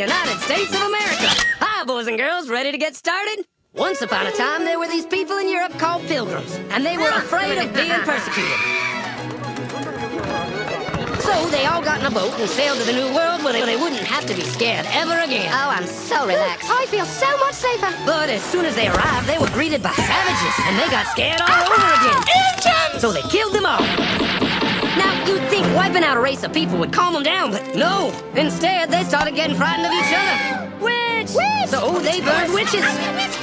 United States of America. Hi, boys and girls, ready to get started? Once upon a time, there were these people in Europe called pilgrims, and they were afraid of being persecuted. So they all got in a boat and sailed to the New World where they wouldn't have to be scared ever again. Oh, I'm so relaxed. I feel so much safer. But as soon as they arrived, they were greeted by savages, and they got scared all over again. Indians! So they killed them all. Now, you'd think wiping out a race of people would calm them down, but no. Instead, they started getting frightened of each other. Witch! So they burned witches.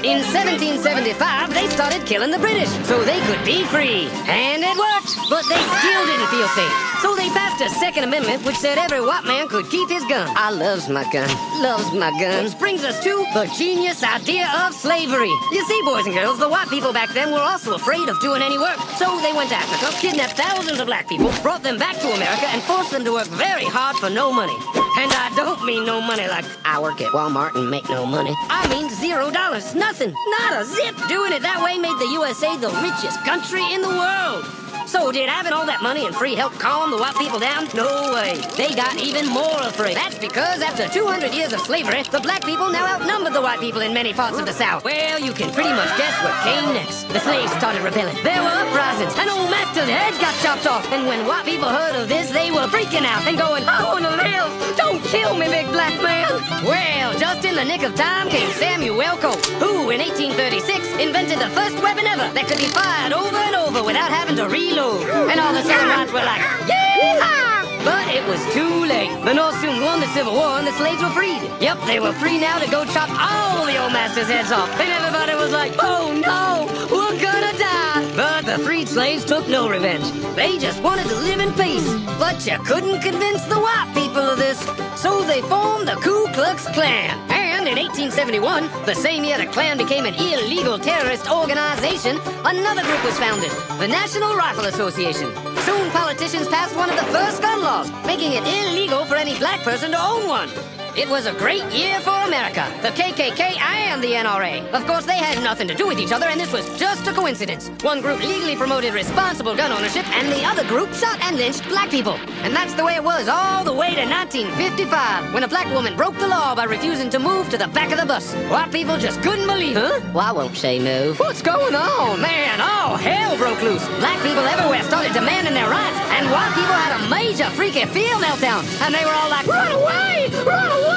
In 1775, they started killing the British so they could be free. And it worked, but they still didn't feel safe. So they passed a Second Amendment which said every white man could keep his gun. I loves my gun. Loves my gun. Which brings us to the genius idea of slavery. You see, boys and girls, the white people back then were also afraid of doing any work. So they went to Africa, kidnapped thousands of black people, brought them back to America, and forced them to work very hard for no money. And I don't mean no money like I work at Walmart and make no money. I mean $0. Nothing. Not a zip. Doing it that way made the USA the richest country in the world. So did having all that money and free help calm the white people down? No way. They got even more afraid. That's because after 200 years of slavery, the black people now outnumbered the white people in many parts of the South. Well, you can pretty much guess what came next. The slaves started rebelling. There were uprisings, and old master's heads got chopped off. And when white people heard of this, they were freaking out and going, I want to live. Don't kill me, big black man. Well, just in the nick of time came Samuel Colt, who in 1836 invented the first weapon ever that could be fired over and over without having to reload. And all the Southern whites were like, yeah! But it was too late. The North soon won the Civil War and the slaves were freed. Yep, they were free now to go chop all the old master's heads off. And everybody was like, oh no, we're gonna die. But the freed slaves took no revenge. They just wanted to live in peace. But you couldn't convince the white people of this. So they formed the Ku Klux Klan. And in 1871, the same year the Klan became an illegal terrorist organization, another group was founded, the National Rifle Association. Soon politicians passed one of the first gun laws, making it illegal for any black person to own one. It was a great year for America, the KKK and the NRA. Of course, they had nothing to do with each other, and this was just a coincidence. One group legally promoted responsible gun ownership, and the other group shot and lynched black people. And that's the way it was all the way to 1955, when a black woman broke the law by refusing to move to the back of the bus. White people just couldn't believe it. Huh? Why won't she move? What's going on? Man, all hell broke loose. Black people everywhere started demanding their rights, and white people had a major freaky field meltdown, and they were all like, run away! Run away!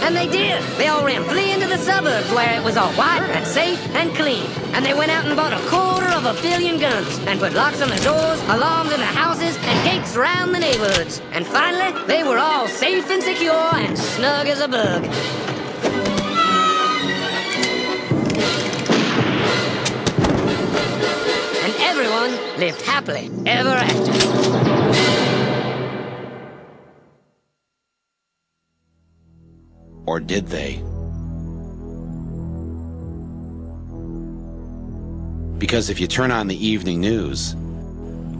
And they did. They all ran fleeing to the suburbs where it was all white and safe and clean. And they went out and bought 250 million guns and put locks on the doors, alarms in the houses, and gates around the neighborhoods. And finally, they were all safe and secure and snug as a bug. And everyone lived happily ever after. Or did they? Because if you turn on the evening news,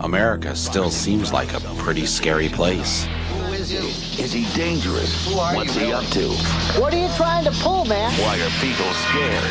America still seems like a pretty scary place. Who is he? Is he dangerous? What's he up to? What are you trying to pull, man? Why are people scared?